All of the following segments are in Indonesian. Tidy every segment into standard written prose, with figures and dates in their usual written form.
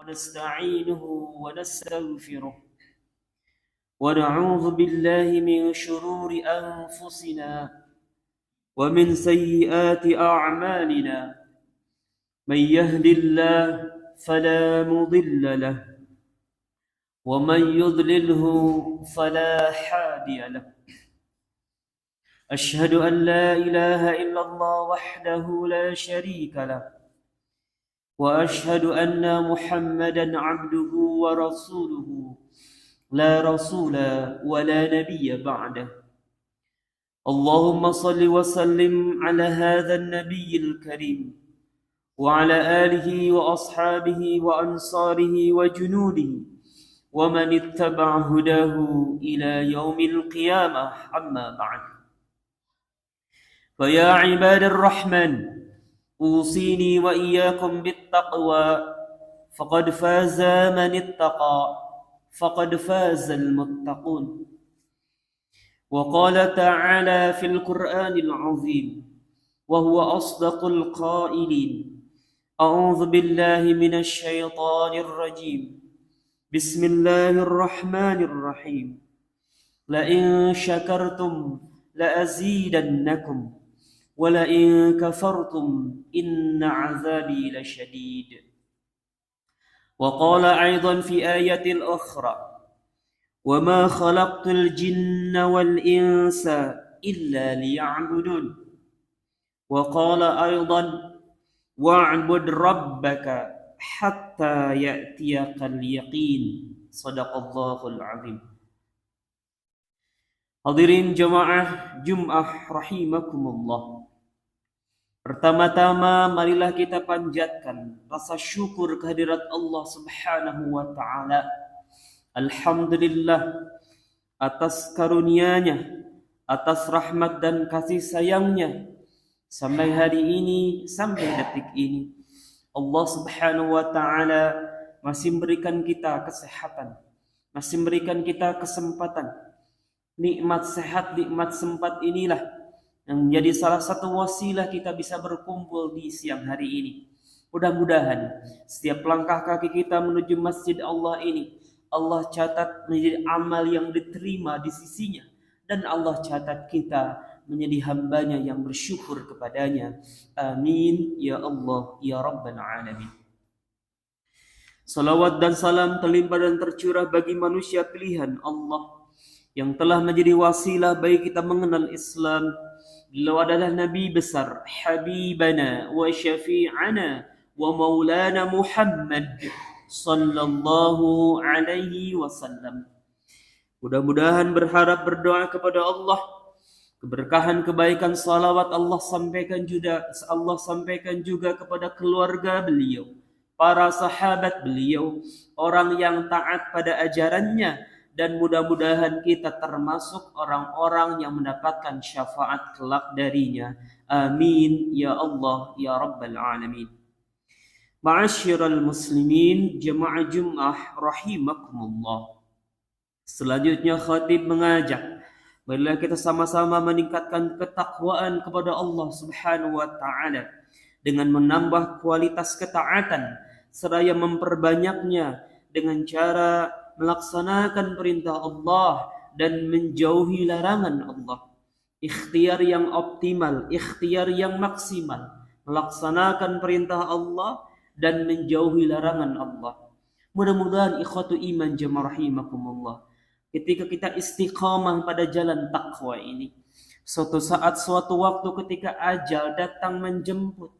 ونستعينه ونستغفره ونعوذ بالله من شرور أنفسنا ومن سيئات أعمالنا من يهد الله فلا مضل له ومن يضلله فلا هادي له أشهد أن لا إله إلا الله وحده لا شريك له وأشهد أن محمدا عبده ورسوله لا رسول ولا نبي بعده اللهم صل وسلم على هذا النبي الكريم وعلى آله وأصحابه وأنصاره وجنوده ومن اتبع هداه إلى يوم القيامة أما بعد فيا عباد الرحمن أوصيني وإياكم بالتقوى فقد فاز من اتقى فقد فاز المتقون وقال تعالى في القرآن العظيم وهو أصدق القائلين أعوذ بالله من الشيطان الرجيم بسم الله الرحمن الرحيم لئن شكرتم لأزيدنكم ولئن كفرتم إن عذابي لشديد وقال أيضا في آية أخرى وما خلقت الجن والإنس إلا ليعبدون وقال أيضا واعبد ربك حتى يأتيك اليقين صدق الله العظيم. Hadirin jamaah Jum'ah rahimakumullah. Pertama-tama marilah kita panjatkan rasa syukur kehadirat Allah Subhanahu wa taala. Alhamdulillah atas karunia-Nya, atas rahmat dan kasih sayang-Nya sampai hari ini, sampai detik ini. Allah Subhanahu wa taala masih memberikan kita kesehatan, masih memberikan kita kesempatan. Nikmat sehat, nikmat sempat inilah yang menjadi salah satu wasilah kita bisa berkumpul di siang hari ini. Mudah-mudahan setiap langkah kaki kita menuju masjid Allah ini, Allah catat menjadi amal yang diterima di sisinya. Dan Allah catat kita menjadi hambanya yang bersyukur kepadanya. Amin ya Allah ya Rabbal Alamin. Salawat dan salam terlimpah dan tercurah bagi manusia pilihan Allah yang telah menjadi wasilah bagi kita mengenal Islam. Beliau adalah Nabi besar, Habibana wa Syafi'ana wa Maulana Muhammad sallallahu alaihi wasallam. Mudah-mudahan berharap berdoa kepada Allah, keberkahan kebaikan salawat Allah sampaikan juga kepada keluarga beliau, para sahabat beliau, orang yang taat pada ajarannya. Dan mudah-mudahan kita termasuk orang-orang yang mendapatkan syafaat kelak darinya. Amin ya Allah ya Rabbal Alamin. Ma'asyiral muslimin, jemaah Jum'ah rahimakumullah. Selanjutnya khatib mengajak, marilah kita sama-sama meningkatkan ketakwaan kepada Allah Subhanahu wa taala dengan menambah kualitas ketaatan seraya memperbanyaknya dengan cara melaksanakan perintah Allah dan menjauhi larangan Allah. Ikhtiar yang optimal, ikhtiar yang maksimal, melaksanakan perintah Allah dan menjauhi larangan Allah. Mudah-mudahan ikhwatu iman jemaah rahimakumullah, ketika kita istiqamah pada jalan takwa ini, suatu saat, suatu waktu ketika ajal datang menjemput,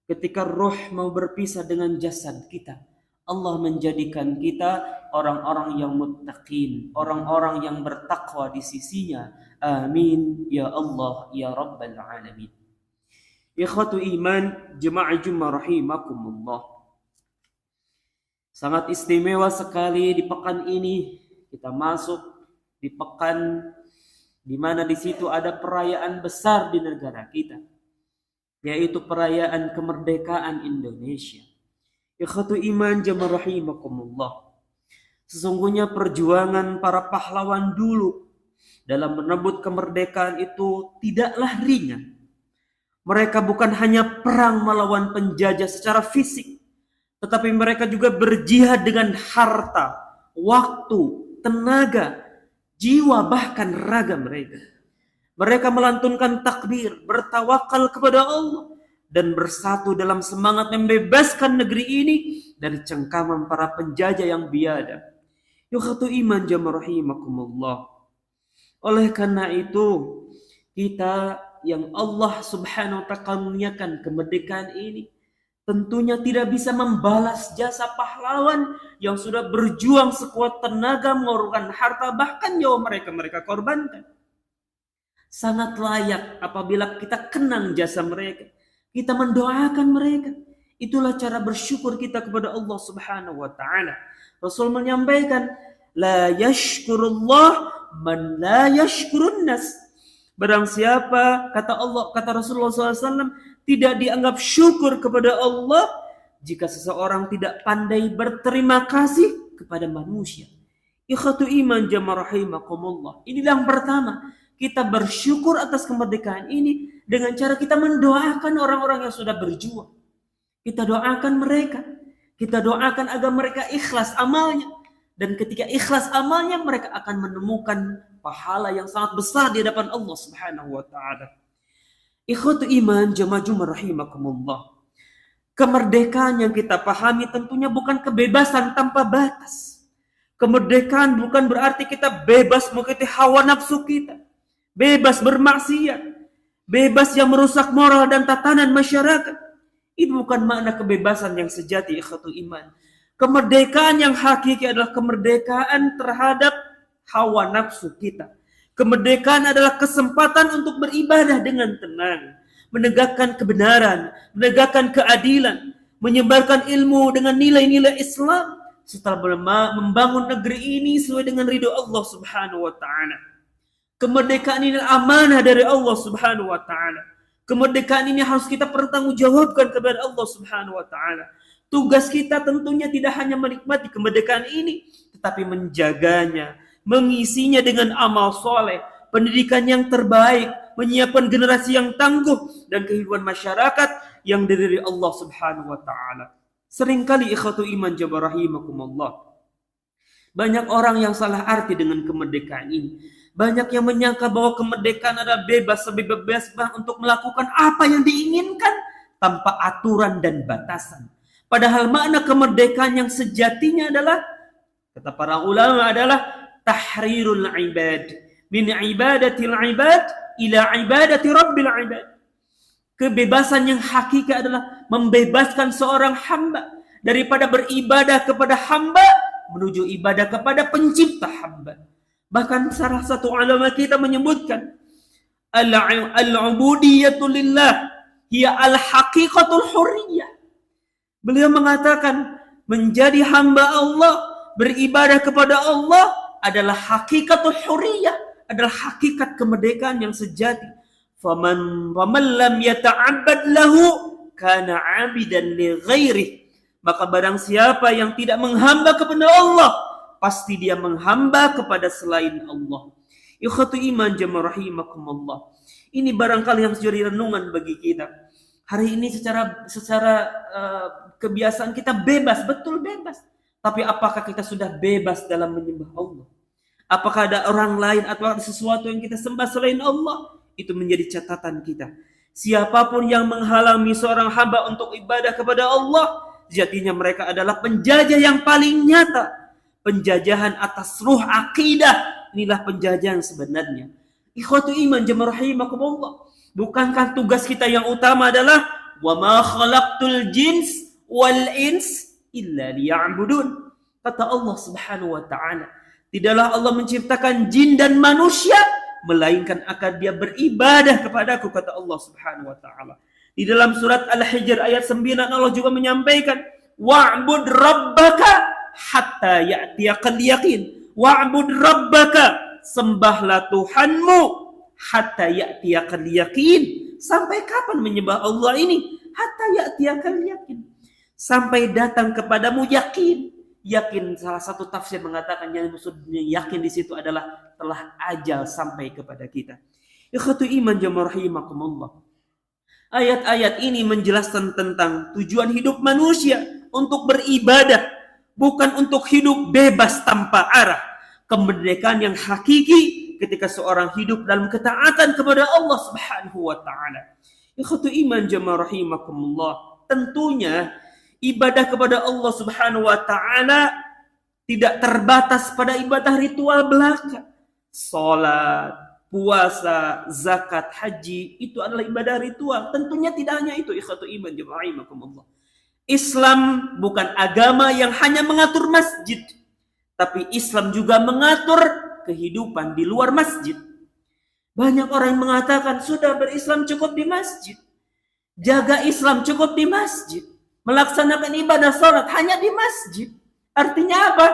ketika roh mau berpisah dengan jasad kita, Allah menjadikan kita orang-orang yang muttaqin, orang-orang yang bertakwa di sisinya. Amin ya Allah ya Rabbal Alamin. Ikhwatu iman jemaah Jum'ah rahimakumullah. Sangat istimewa sekali di pekan ini kita masuk di pekan di mana di situ ada perayaan besar di negara kita, yaitu perayaan kemerdekaan Indonesia. Ikhwatu iman jemaah rahimakumullah. Sesungguhnya perjuangan para pahlawan dulu dalam merebut kemerdekaan itu tidaklah ringan. Mereka bukan hanya perang melawan penjajah secara fisik, tetapi mereka juga berjihad dengan harta, waktu, tenaga, jiwa, bahkan raga mereka. Mereka melantunkan takbir, bertawakal kepada Allah, dan bersatu dalam semangat membebaskan negeri ini dari cengkaman para penjajah yang biada. Yukhatu iman jamaah rahimakumullah. Oleh karena itu, kita yang Allah subhanahu wa ta'ala karuniakan kemerdekaan ini, tentunya tidak bisa membalas jasa pahlawan yang sudah berjuang sekuat tenaga, mengorbankan harta, bahkan nyawa mereka korbankan. Sangat layak apabila kita kenang jasa mereka, kita mendoakan mereka. Itulah cara bersyukur kita kepada Allah subhanahu wa ta'ala. Rasul menyampaikan, la yashkurullah man la yashkurun nas. Barang siapa, kata Rasulullah SAW, tidak dianggap syukur kepada Allah jika seseorang tidak pandai berterima kasih kepada manusia. Ikhwatu iman jamaah rahimakumullah. Inilah yang pertama. Kita bersyukur atas kemerdekaan ini dengan cara kita mendoakan orang-orang yang sudah berjuang. Kita doakan mereka. Kita doakan agar mereka ikhlas amalnya. Dan ketika ikhlas amalnya, mereka akan menemukan pahala yang sangat besar di hadapan Allah subhanahu wa ta'ala. Ikhwatu iman jamaah rahimakumullah. Kemerdekaan yang kita pahami tentunya bukan kebebasan tanpa batas. Kemerdekaan bukan berarti kita bebas mengikuti hawa nafsu kita. Bebas bermaksiat, bebas yang merusak moral dan tatanan masyarakat. Itu bukan makna kebebasan yang sejati, ikhwatu iman. Kemerdekaan yang hakiki adalah kemerdekaan terhadap hawa nafsu kita. Kemerdekaan adalah kesempatan untuk beribadah dengan tenang, menegakkan kebenaran, menegakkan keadilan, menyebarkan ilmu dengan nilai-nilai Islam, serta membangun negeri ini sesuai dengan ridho Allah subhanahu wa ta'ala. Kemerdekaan ini amanah dari Allah subhanahu wa ta'ala. Kemerdekaan ini harus kita pertanggungjawabkan kepada Allah subhanahu wa ta'ala. Tugas kita tentunya tidak hanya menikmati kemerdekaan ini, tetapi menjaganya, mengisinya dengan amal soleh, pendidikan yang terbaik, menyiapkan generasi yang tangguh, dan kehidupan masyarakat yang dari Allah subhanahu wa ta'ala. Seringkali ikhwatu iman jamaah rahimakumullah, banyak orang yang salah arti dengan kemerdekaan ini. Banyak yang menyangka bahwa kemerdekaan adalah bebas untuk melakukan apa yang diinginkan tanpa aturan dan batasan. Padahal makna kemerdekaan yang sejatinya adalah, kata para ulama, adalah tahrirul ibad, min ibadatil ibad ila ibadati rabbil ibad. Kebebasan yang hakiki adalah membebaskan seorang hamba daripada beribadah kepada hamba menuju ibadah kepada pencipta hamba. Bahkan salah satu ulama kita menyebutkan, al-ubudiyatu lillah hiya al-haqiqatul hurriyah. Beliau mengatakan menjadi hamba Allah, beribadah kepada Allah adalah hakikatul hurriyah, adalah hakikat kemerdekaan yang sejati. Faman lam yata'abbad lahu kana 'abidan li ghairihi. Maka barang siapa yang tidak menghamba kepada Allah, pasti dia menghamba kepada selain Allah. Ikhwatu iman jamaah rahimakumullah. Ini barangkali yang menjadi renungan bagi kita. Hari ini secara kebiasaan kita bebas, betul bebas. Tapi apakah kita sudah bebas dalam menyembah Allah? Apakah ada orang lain atau ada sesuatu yang kita sembah selain Allah? Itu menjadi catatan kita. Siapapun yang menghalangi seorang hamba untuk ibadah kepada Allah, sejatinya mereka adalah penjajah yang paling nyata. Penjajahan atas ruh akidah, inilah penjajahan sebenarnya. Ikhwatu iman jamaah rahimakumullah. Bukankah tugas kita yang utama adalah wa ma khalaqtul jins wal ins illa liya'budun. Kata Allah subhanahu wa ta'ala, tidaklah Allah menciptakan jin dan manusia melainkan akan dia beribadah kepadaku, kata Allah subhanahu wa ta'ala. Di dalam surat Al-Hijr ayat 9 Allah juga menyampaikan, wa'bud rabbaka hatta ya'tiyakal yaqin. Wa'bud rabbaka, sembahlah Tuhanmu, hatta ya'tiyakal yaqin. Sampai kapan menyembah Allah ini? Hatta ya'tiyakal yaqin, sampai datang kepadamu yakin. Yakin, salah satu tafsir mengatakan yang maksudnya yakin di situ adalah telah ajal sampai kepada kita. Ikhwatu iman jamaah rahimakumullah. Ayat-ayat ini menjelaskan tentang tujuan hidup manusia untuk beribadah, bukan untuk hidup bebas tanpa arah. Kemerdekaan yang hakiki ketika seorang hidup dalam ketaatan kepada Allah Subhanahu wa taala. Ikhwatu iman jamaah rahimakumullah. Tentunya ibadah kepada Allah Subhanahu wa taala tidak terbatas pada ibadah ritual belaka. Salat, puasa, zakat, haji itu adalah ibadah ritual. Tentunya tidak hanya itu, ikhwatu iman jamaah rahimakumullah. Islam bukan agama yang hanya mengatur masjid, tapi Islam juga mengatur kehidupan di luar masjid. Banyak orang yang mengatakan sudah berislam cukup di masjid, jaga Islam cukup di masjid, melaksanakan ibadah salat hanya di masjid. Artinya apa?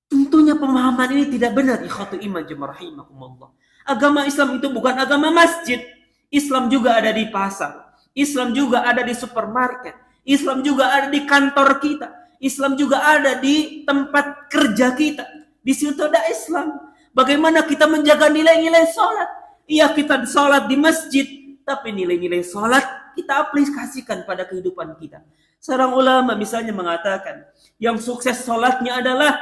Tentunya pemahaman ini tidak benar, ikhwatu iman jamaah rahimakumullah. Agama Islam itu bukan agama masjid. Islam juga ada di pasar, Islam juga ada di supermarket, Islam juga ada di kantor kita, Islam juga ada di tempat kerja kita. Di situ ada Islam. Bagaimana kita menjaga nilai-nilai sholat? Iya, kita sholat di masjid, tapi nilai-nilai sholat kita aplikasikan pada kehidupan kita. Seorang ulama misalnya mengatakan, yang sukses sholatnya adalah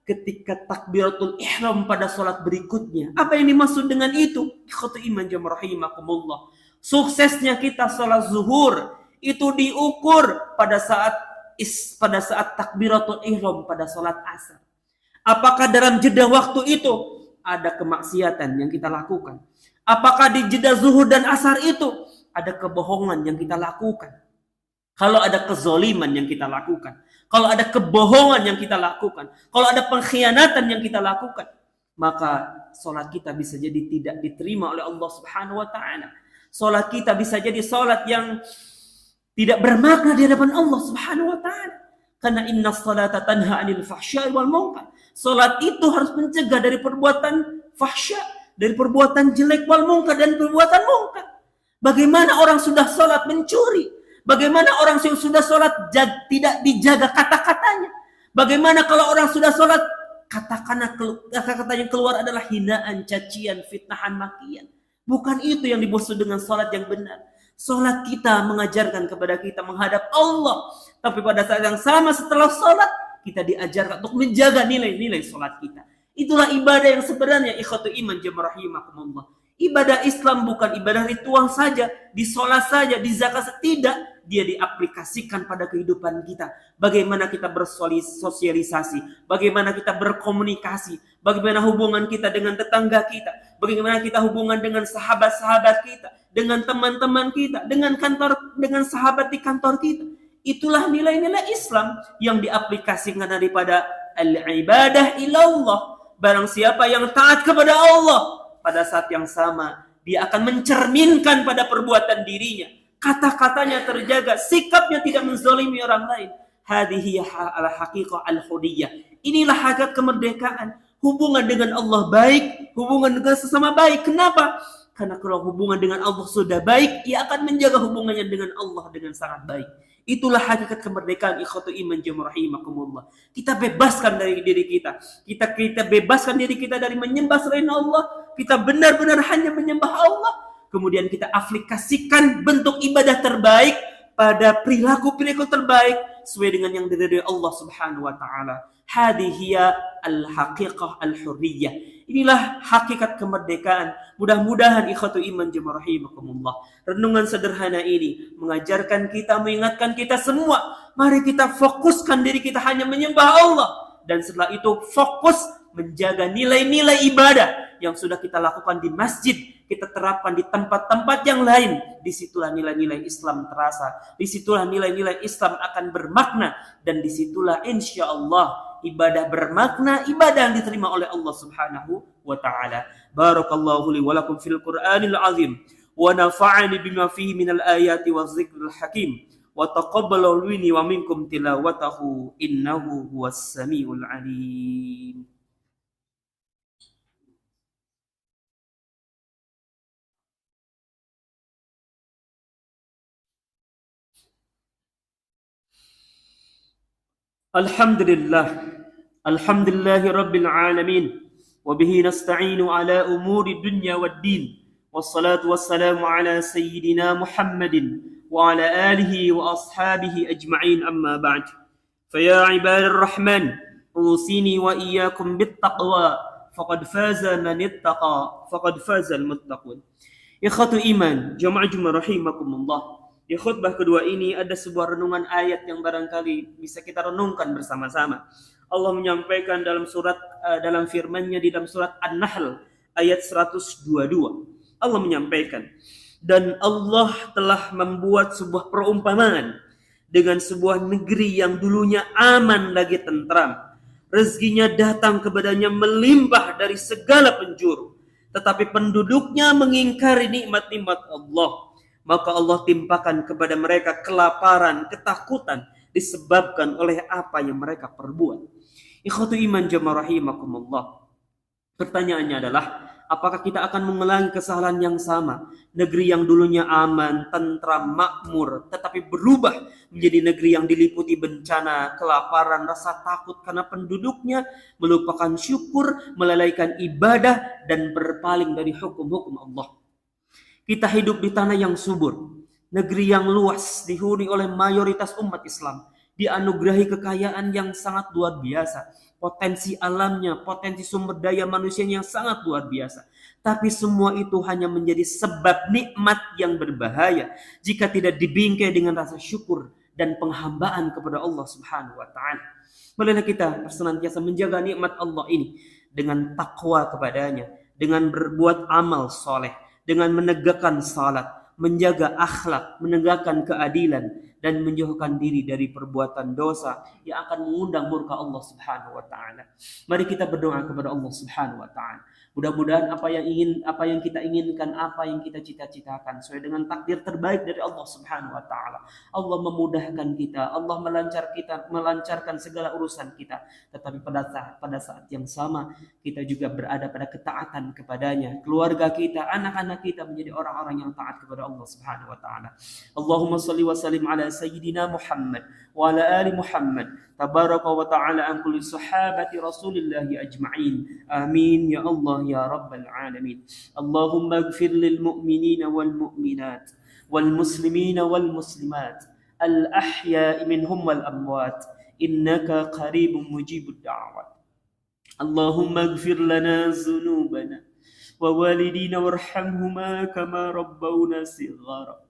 ketika takbiratul ihram pada sholat berikutnya. Apa yang dimaksud dengan itu? Ikhwatu iman jamaah rahimakumullah. Suksesnya kita sholat zuhur itu diukur pada saat takbiratul ihram pada sholat asar. Apakah dalam jeda waktu itu ada kemaksiatan yang kita lakukan? Apakah di jeda zuhur dan asar itu ada kebohongan yang kita lakukan? Kalau ada kezoliman yang kita lakukan, kalau ada kebohongan yang kita lakukan, kalau ada pengkhianatan yang kita lakukan, maka sholat kita bisa jadi tidak diterima oleh Allah Subhanahu wa taala. Sholat kita bisa jadi sholat yang tidak bermakna di hadapan Allah Subhanahu wa taala. Karena inna sholata tanha 'anil fahsya'i wal munkar. Salat itu harus mencegah dari perbuatan fahsya, dari perbuatan jelek wal munkar dan perbuatan munkar. Bagaimana orang sudah salat mencuri? Bagaimana orang yang sudah salat tidak dijaga kata-katanya? Bagaimana kalau orang sudah salat kata-kata yang keluar adalah hinaan, cacian, fitnahan, makian? Bukan itu yang dimaksud dengan salat yang benar. Salat kita mengajarkan kepada kita menghadap Allah. Tapi pada saat yang sama setelah salat, kita diajarkan untuk menjaga nilai-nilai salat kita. Itulah ibadah yang sebenarnya, ikhwatu iman jamaah rahimakumullah. Ibadah Islam bukan ibadah ritual saja, di salat saja, di zakat tidak, dia diaplikasikan pada kehidupan kita. Bagaimana kita bersosialisasi, bagaimana kita berkomunikasi, bagaimana hubungan kita dengan tetangga kita, bagaimana kita hubungan dengan sahabat-sahabat kita, dengan teman-teman kita, dengan sahabat di kantor kita. Itulah nilai-nilai Islam yang diaplikasikan daripada al-ibadah ilallah. Barang siapa yang taat kepada Allah, pada saat yang sama dia akan mencerminkan pada perbuatan dirinya. Kata-katanya terjaga, sikapnya tidak menzalimi orang lain. Hadhihi al-haqiqah al-hudiyah. Inilah hakikat kemerdekaan. Hubungan dengan Allah baik, hubungan dengan sesama baik. Kenapa? Karena kalau hubungan dengan Allah sudah baik, ia akan menjaga hubungannya dengan Allah dengan sangat baik. Itulah hakikat kemerdekaan, ikhwatu iman jamaah rahimakumullah. Kita bebaskan dari diri kita. Kita bebaskan diri kita dari menyembah selain Allah. Kita benar-benar hanya menyembah Allah. Kemudian kita aplikasikan bentuk ibadah terbaik pada perilaku-perilaku terbaik sesuai dengan yang diridhoi Allah Subhanahu wa taala. Hadhihi al-haqiqah al-hurriyah. Inilah hakikat kemerdekaan. Mudah-mudahan ikhwatu iman jamaah rahimakumullah, renungan sederhana ini mengajarkan kita, mengingatkan kita semua, mari kita fokuskan diri kita hanya menyembah Allah, dan setelah itu fokus menjaga nilai-nilai ibadah yang sudah kita lakukan di masjid, kita terapkan di tempat-tempat yang lain. Disitulah nilai-nilai Islam terasa, disitulah nilai-nilai Islam akan bermakna, dan disitulah insya Allah ibadah bermakna, ibadah yang diterima oleh Allah Subhanahu wa taala. Barakallahu li wa lakum fil Qur'anil azim wa nafa'ani bima fihi minal ayati waz zikril hakim wa taqabbala minni wa minkum tilawatahu innahu huwas samiul alim. Alhamdulillahi rabbil alamin. Wabihi nasta'inu ala umuri dunya wad din. Wassalatu wassalamu ala sayyidina Muhammadin وعلى آله وأصحابه أجمعين أما بعد فيا عباد الرحمن أوصيني وإياكم بالتقوى فقد فاز من اتقى فقد فاز المتقون. Ikhwatu iman, jamaah rahimakumullah. Di khutbah kedua ini ada sebuah renungan ayat yang barangkali bisa kita renungkan bersama-sama. Allah menyampaikan dalam firman-Nya di dalam surat An-Nahl ayat 122. Allah menyampaikan, dan Allah telah membuat sebuah perumpamaan dengan sebuah negeri yang dulunya aman lagi tentram. Rezekinya datang kepadanya melimpah dari segala penjuru. Tetapi penduduknya mengingkari nikmat-nikmat Allah. Maka Allah timpakan kepada mereka kelaparan, ketakutan disebabkan oleh apa yang mereka perbuat. Ikhwatu iman jamaah rahimakumullah. Pertanyaannya adalah, apakah kita akan mengulangi kesalahan yang sama? Negeri yang dulunya aman, tentram, makmur, tetapi berubah menjadi negeri yang diliputi bencana, kelaparan, rasa takut karena penduduknya melupakan syukur, melalaikan ibadah, dan berpaling dari hukum-hukum Allah. Kita hidup di tanah yang subur, negeri yang luas, dihuni oleh mayoritas umat Islam, dianugerahi kekayaan yang sangat luar biasa, potensi alamnya, potensi sumber daya manusianya yang sangat luar biasa. Tapi semua itu hanya menjadi sebab nikmat yang berbahaya jika tidak dibingkai dengan rasa syukur dan penghambaan kepada Allah Subhanahu wa taala. Marilah kita senantiasa menjaga nikmat Allah ini dengan takwa kepadanya, dengan berbuat amal soleh, dengan menegakkan salat, menjaga akhlak, menegakkan keadilan, dan menjauhkan diri dari perbuatan dosa yang akan mengundang murka Allah Subhanahu wa taala. Mari kita berdoa kepada Allah Subhanahu wa taala. Mudah-mudahan apa yang kita inginkan, apa yang kita cita-citakan sesuai dengan takdir terbaik dari Allah Subhanahu wa taala. Allah memudahkan kita, Allah melancarkan segala urusan kita. Tetapi pada saat yang sama kita juga berada pada ketaatan kepadanya. Keluarga kita, anak-anak kita menjadi orang-orang yang taat kepada Allah Subhanahu wa taala. Allahumma shalli wa sallim ala sayyidina Muhammad wa ala ali Muhammad. Tabaraka wa ta'ala an kulli sahabati Rasulillah ajma'in. Amin ya Allah ya rabbal alamin. Allahumma ighfir lil mu'minina wal mu'minat wal muslimina wal muslimat al ahya'i minhum wal amwat innaka qaribun mujibud da'wat. Allahumma ighfir lana dhunubana wa walidina warhamhuma kama rabbawna shighara.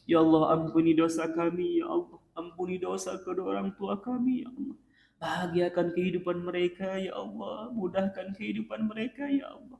Ya Allah, ampuni dosa kami ya Allah. Ampuni dosa kedua orang tua kami ya Allah. Bahagiakan kehidupan mereka ya Allah. Mudahkan kehidupan mereka ya Allah.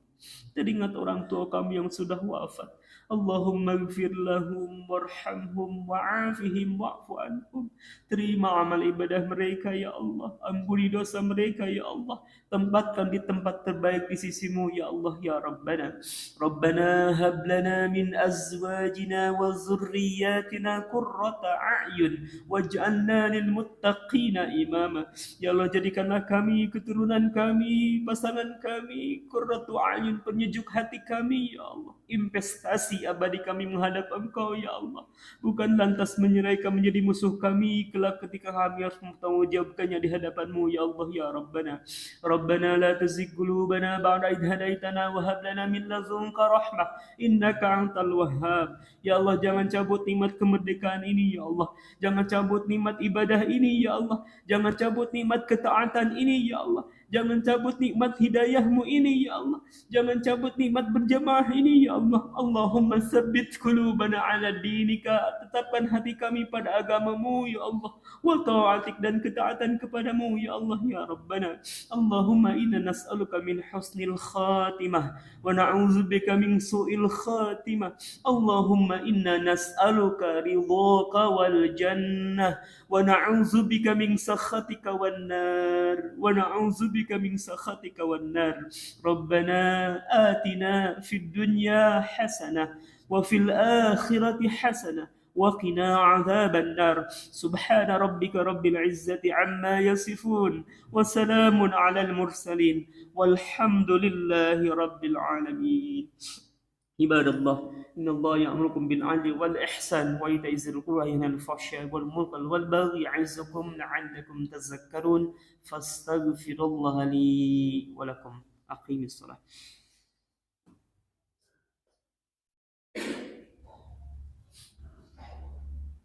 Teringat orang tua kami yang sudah wafat. Allahumma ighfir lahum warhamhum wa'afihim wa'fu anhum. Terima amal ibadah mereka ya Allah. Ampuni dosa mereka ya Allah. Tempatkan di tempat terbaik di sisimu ya Allah ya Rabbana. Rabbana hab lana min azwajina wa zurriyatina qurrata a'yun waj'alna lil muttaqina imama. Ya Allah, jadikanlah kami, keturunan kami, pasangan kami qurratu a'yun, penyejuk hati kami ya Allah. Investasi abadi kami menghadap Engkau ya Allah. Bukan lantas menyerahkan menjadi musuh kami kelak ketika kami harus mempertanggungjawabkannya di hadapan-Mu ya Allah ya Rabbana. Rabbana la tuzigh qulubana ba'da idh hadaitana wa hab lana min ladzunka rahmah innaka antal wahhab. Ya Allah, jangan cabut nikmat kemerdekaan ini ya Allah. Jangan cabut nikmat ibadah ini ya Allah. Jangan cabut nikmat ketaatan ini ya Allah. Jangan cabut nikmat hidayah-Mu ini ya Allah. Jangan cabut nikmat berjamaah ini ya Allah. Allahumma sabbit qulubana ala dinika. Tetapkan hati kami pada agama-Mu ya Allah. Wa ta'atik, dan ketaatan kepadamu ya Allah ya Rabbana. Allahumma inna nas'aluka min husnil khatimah wa na'udzubika min su'il khatimah. Allahumma inna nas'aluka ridhaka wal jannah wa na'udzubika min sakhatika wan nar wa na'udzubika min sakhatika wan nar. Rabbana atina fid dunya hasanah wa fil akhirati hasanah وقنا عذاب النار. سبحان ربك رب العزة عما يصفون وسلام على المرسلين والحمد لله رب العالمين. عباد الله إن الله يأمركم بالعدل والإحسان وإيتاء ذي القربى وينهى عن الفحشاء والمنكر والبغي يعظكم لعلكم تذكرون فاستغفر الله لي ولكم. أقيموا الصلاة.